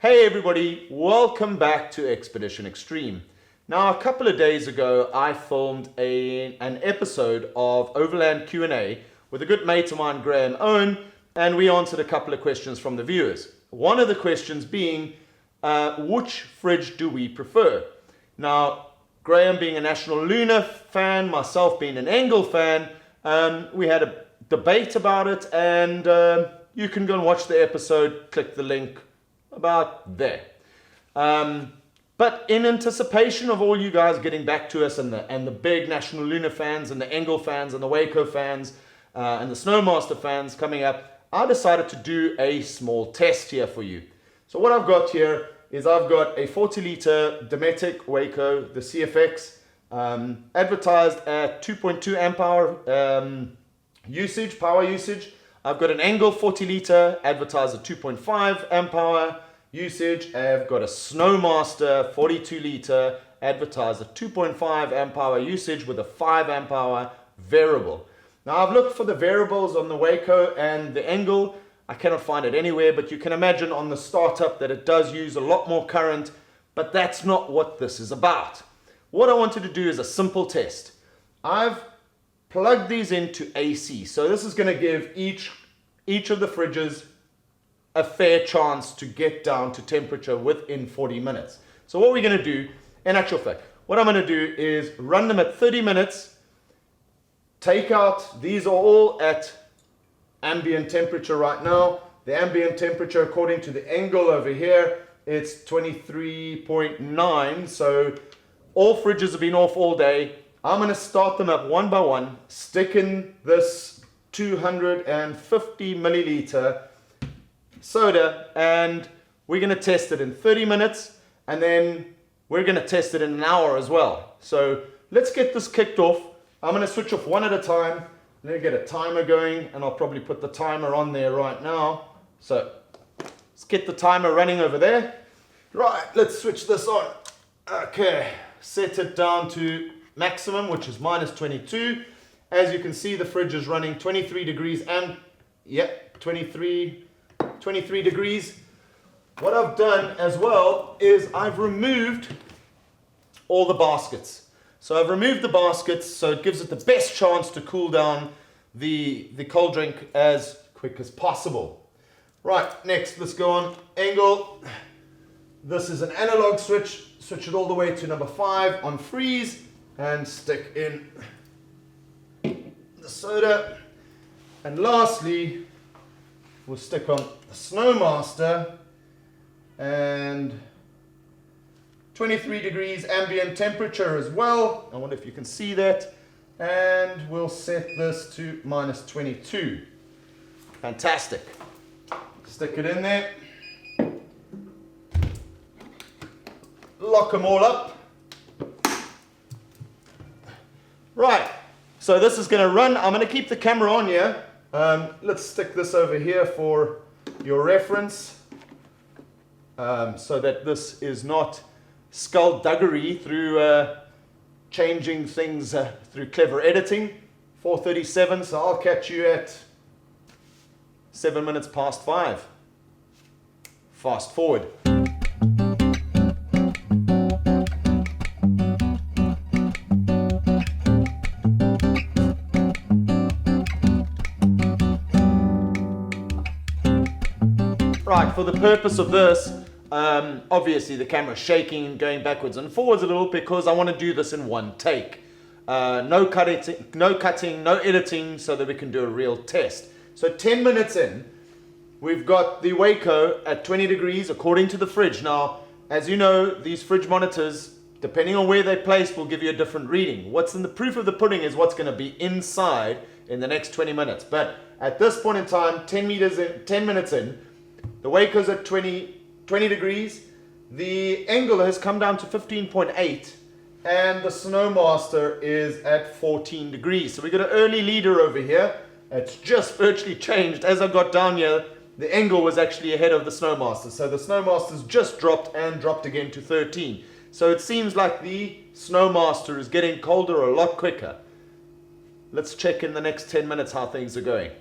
Hey everybody, welcome back to Expedition Extreme. Now a couple of days ago I filmed an episode of Overland Q&A with a good mate of mine, Graham Owen, and we answered a couple of questions from the viewers. One of the questions being, which fridge do we prefer? Now, Graham being a National Lunar fan, myself being an Engel fan, we had a debate about it, and you can go and watch the episode, click the link about there. But in anticipation of all you guys getting back to us and the big National Lunar fans and the Engel fans and the Waeco fans and the SnoMaster fans coming up, I decided to do a small test here for you. So what I've got here is I've got a 40-litre Dometic Waeco, the CFX, advertised at 2.2 amp hour power usage. I've got an Engel 40-litre advertised at 2.5 amp hour usage. I've got a SnoMaster 42-litre advertised at 2.5 amp hour usage with a 5 amp hour variable. Now I've looked for the variables on the Waeco and the Engel. I cannot find it anywhere, but you can imagine on the startup that it does use a lot more current, but that's not what this is about. What I wanted to do is a simple test. I've plug these into AC. So this is going to give each of the fridges a fair chance to get down to temperature within 40 minutes. So what we're going to do, in actual fact, what I'm going to do is run them at 30 minutes, take out, these are all at ambient temperature right now. The ambient temperature according to the Engel over here, it's 23.9. So all fridges have been off all day. I'm going to start them up one by one, stick in this 250 milliliter soda, and we're going to test it in 30 minutes, and then we're going to test it in an hour as well. So let's get this kicked off. I'm going to switch off one at a time. Let me get a timer going, and I'll probably put the timer on there right now. So let's get the timer running over there. Right, let's switch this on. Okay, set it down to maximum, which is minus 22. As you can see, the fridge is running 23 degrees and 23 degrees. What I've done as well is I've removed all the baskets. So I've removed the baskets so it gives it the best chance to cool down the cold drink as quick as possible. Right, next let's go on Engel. This is an analog switch. Switch it all the way to number 5 on freeze. And stick in the soda. And lastly, we'll stick on the SnoMaster and 23 degrees ambient temperature as well. I wonder if you can see that. And we'll set this to minus 22. Fantastic. Stick it in there. Lock them all up. Right, so this is going to run. I'm going to keep the camera on here. Let's stick this over here for your reference so that this is not skullduggery through changing things through clever editing. 4:37, so I'll catch you at 7 minutes past 5. Fast forward. Right, for the purpose of this, obviously the camera's shaking, going backwards and forwards a little because I want to do this in one take. No cutting, no editing, so that we can do a real test. So 10 minutes in, we've got the Waeco at 20 degrees according to the fridge. Now, as you know, these fridge monitors, depending on where they're placed, will give you a different reading. What's in the proof of the pudding is what's going to be inside in the next 20 minutes. But at this point in time, 10 minutes in, the Waeco's at 20 degrees. The Engel has come down to 15.8, and the SnoMaster is at 14 degrees. So we got an early leader over here. It's just virtually changed. As I got down here, the Engel was actually ahead of the SnoMaster. So the SnoMaster's just dropped again to 13. So it seems like the SnoMaster is getting colder a lot quicker. Let's check in the next 10 minutes how things are going.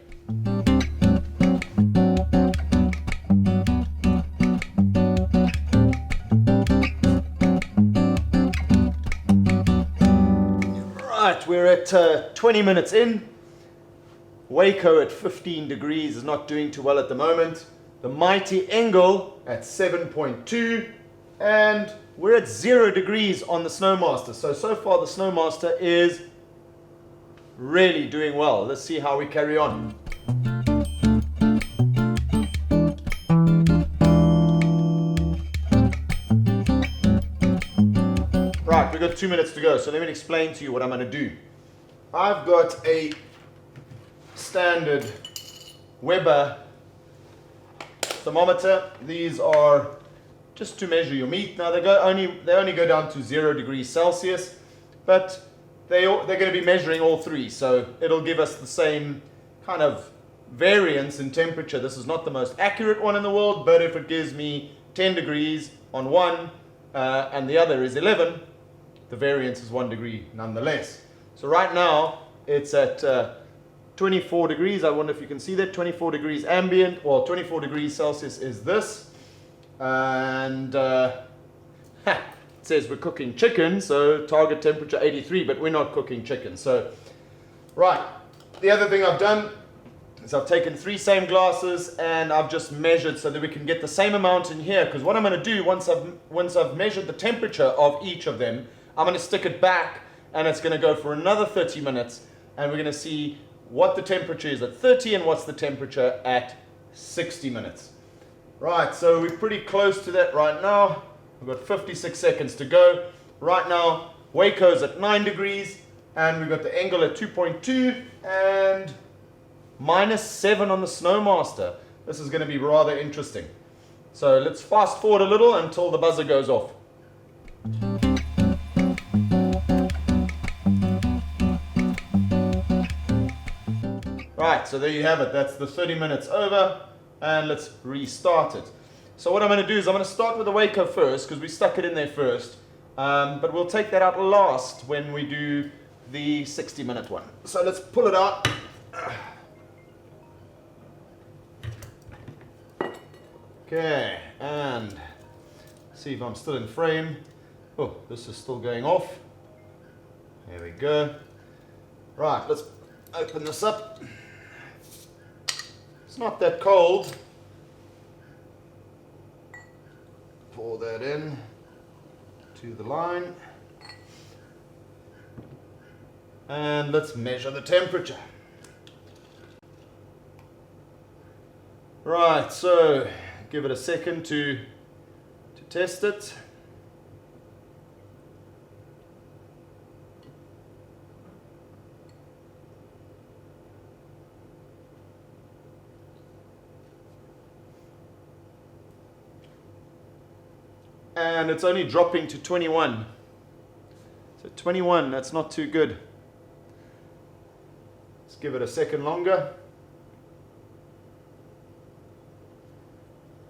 Right, we're at 20 minutes in. Waeco at 15 degrees is not doing too well at the moment. The mighty Engel at 7.2, and we're at 0 degrees on the SnoMaster. So far the SnoMaster is really doing well. Let's see how we carry on. Right, we've got 2 minutes to go, so let me explain to you what I'm going to do. I've got a standard Weber thermometer. These are just to measure your meat. Now they only go down to 0 degrees Celsius, but they're going to be measuring all three, so it'll give us the same kind of variance in temperature. This is not the most accurate one in the world, but if it gives me 10 degrees on one and the other is 11, the variance is 1 degree nonetheless. So right now it's at 24 degrees. I wonder if you can see that. 24 degrees ambient, well, 24 degrees Celsius is this. And it says we're cooking chicken, so target temperature 83, but we're not cooking chicken. So, right, the other thing I've done is I've taken 3 same glasses and I've just measured so that we can get the same amount in here, because what I'm going to do once I've measured the temperature of each of them, I'm going to stick it back and it's going to go for another 30 minutes, and we're going to see what the temperature is at 30 and what's the temperature at 60 minutes. Right, so we're pretty close to that right now. We've got 56 seconds to go. Right now, Waeco's at 9 degrees, and we've got the Engel at 2.2 and -7 on the SnoMaster. This is going to be rather interesting. So let's fast forward a little until the buzzer goes off. Right, so there you have it. That's the 30 minutes over, and let's restart it. So what I'm going to do is I'm going to start with the Waeco first, because we stuck it in there first, but we'll take that out last when we do the 60-minute one. So let's pull it out. Okay, and see if I'm still in frame. Oh, this is still going off. There we go. Right, let's open this up. It's not that cold. Pour that in to the line. And let's measure the temperature. Right, so give it a second to test it. And it's only dropping to 21. So 21, that's not too good. Let's give it a second longer.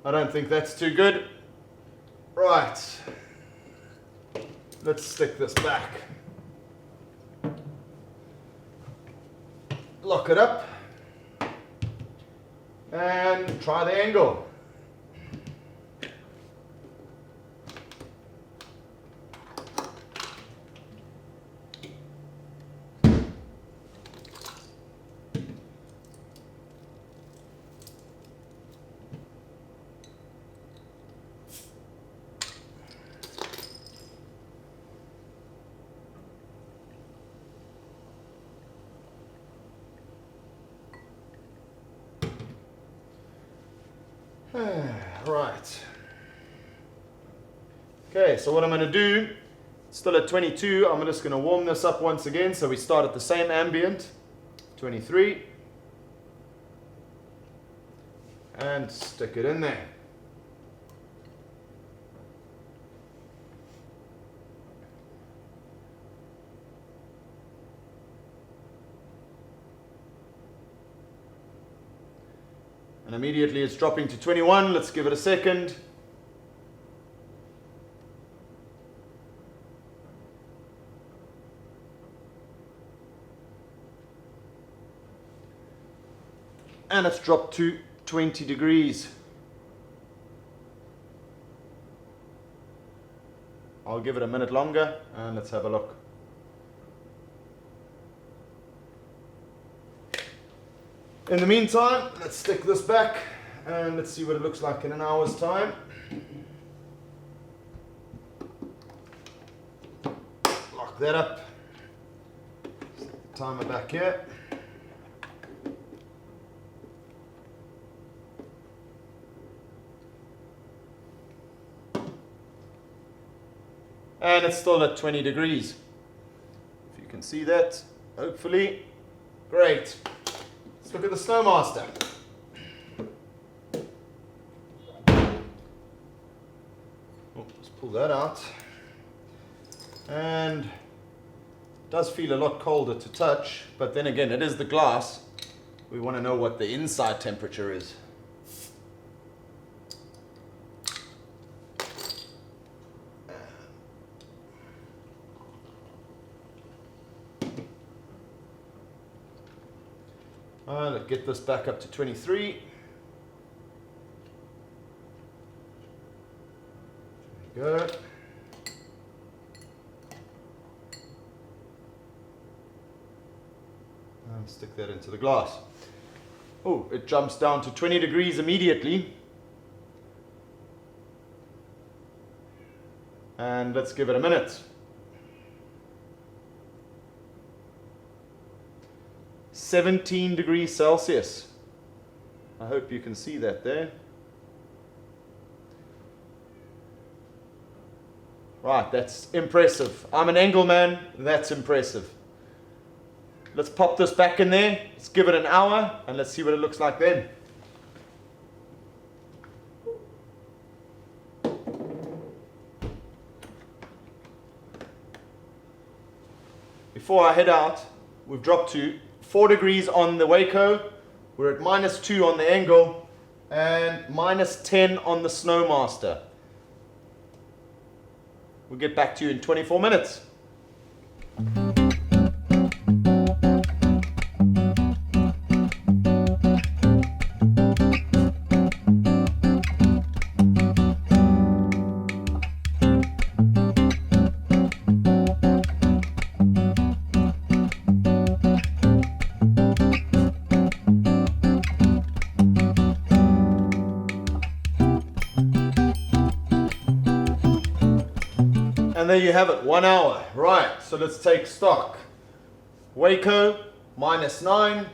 I don't think that's too good. Right. Let's stick this back. Lock it up. And try the Engel. Right. Okay, so what I'm going to do, still at 22, I'm just going to warm this up once again. So we start at the same ambient, 23, and stick it in there. And immediately it's dropping to 21. Let's give it a second. And it's dropped to 20 degrees. I'll give it a minute longer and let's have a look. In the meantime, let's stick this back and let's see what it looks like in an hour's time. Lock that up. Stick the timer back here. And it's still at 20 degrees. If you can see that, hopefully. Great. Let's look at the SnoMaster. Oh, let's pull that out. And it does feel a lot colder to touch, but then again, it is the glass. We want to know what the inside temperature is. Let's get this back up to 23. There we go. And stick that into the glass. Oh, it jumps down to 20 degrees immediately. And let's give it a minute. 17 degrees Celsius. I hope you can see that there. Right, that's impressive. I'm an Engel man, that's impressive. Let's pop this back in there, let's give it an hour, and let's see what it looks like then. Before I head out, we've dropped to 4 degrees on the Waeco, we're at -2 on the Engel, and -10 on the SnoMaster. We'll get back to you in 24 minutes. And there you have it, 1 hour. Right, so let's take stock. Waeco, -9.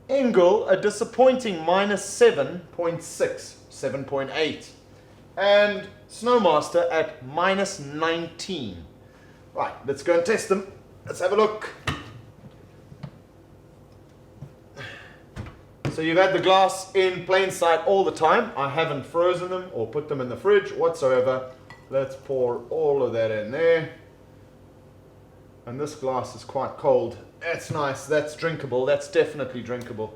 Engel, a disappointing -7.6, 7.8. And SnoMaster at -19. Right, let's go and test them. Let's have a look. So you've had the glass in plain sight all the time. I haven't frozen them or put them in the fridge whatsoever. Let's pour all of that in there. And this glass is quite cold. That's nice, that's drinkable, that's definitely drinkable.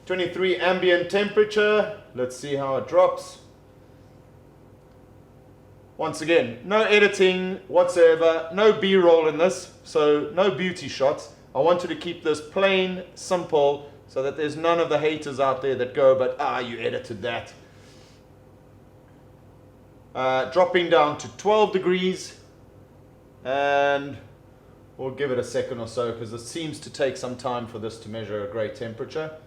23 ambient temperature. Let's see how it drops. Once again, no editing whatsoever, no B-roll in this, so no beauty shots. I wanted to keep this plain, simple, so that there's none of the haters out there that go, but you edited that. Dropping down to 12 degrees, and we'll give it a second or so because it seems to take some time for this to measure a great temperature.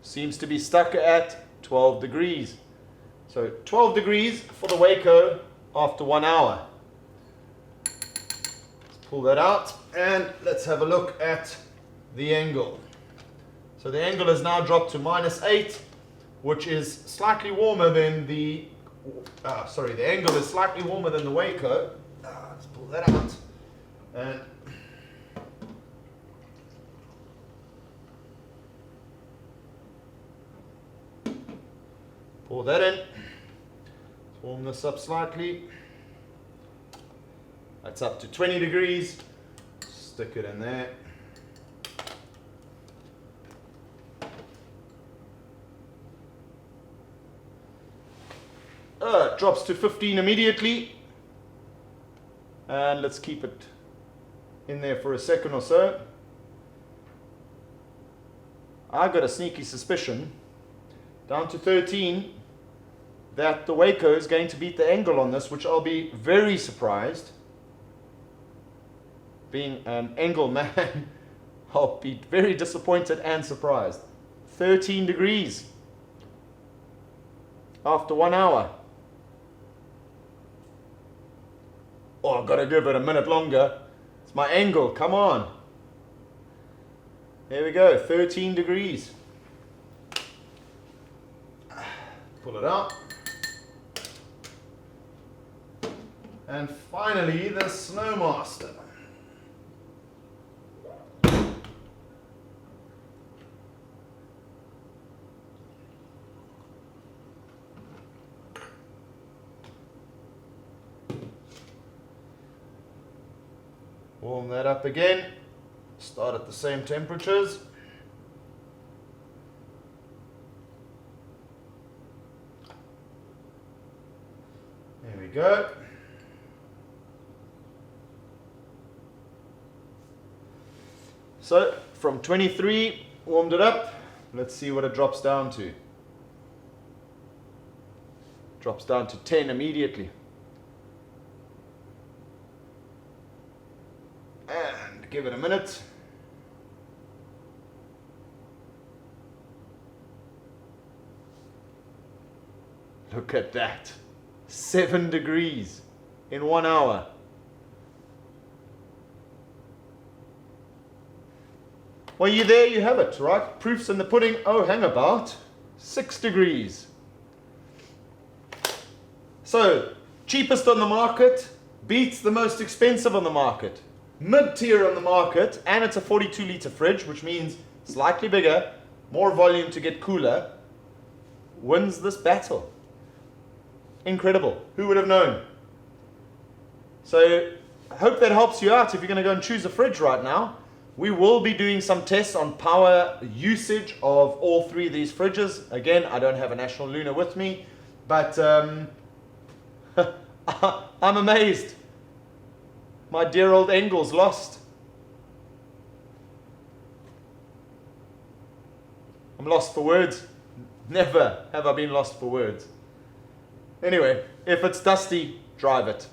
Seems to be stuck at 12 degrees. So 12 degrees for the Waeco after 1 hour. Let's pull that out and let's have a look at the Engel. So the Engel has now dropped to -8, which is slightly warmer than the the Engel is slightly warmer than the Waeco. Let's pull that out and pour that in. Let's warm this up slightly. That's up to 20 degrees. Stick it in there. It drops to 15 immediately. And let's keep it in there for a second or so. I got a sneaky suspicion. Down to 13. that the Waeco is going to beat the Engel on this, which I'll be very surprised. Being an Engel man, I'll be very disappointed and surprised. 13 degrees after 1 hour. Oh, I've got to give it a minute longer. It's my Engel, come on. There we go, 13 degrees. Pull it out. And finally, the SnoMaster. Warm that up again. Start at the same temperatures. There we go. So from 23, warmed it up. Let's see what it drops down to. Drops down to 10 immediately. And give it a minute. Look at that. 7 degrees in 1 hour. Well, there you have it, right? Proof's in the pudding. Oh, hang about. 6 degrees. So, cheapest on the market beats the most expensive on the market. Mid-tier on the market, and it's a 42-litre fridge, which means slightly bigger, more volume to get cooler, wins this battle. Incredible. Who would have known? So, I hope that helps you out if you're going to go and choose a fridge right now. We will be doing some tests on power usage of all three of these fridges. Again, I don't have a National Lunar with me, but I'm amazed. My dear old Engel's lost. I'm lost for words. Never have I been lost for words. Anyway, if it's dusty, drive it.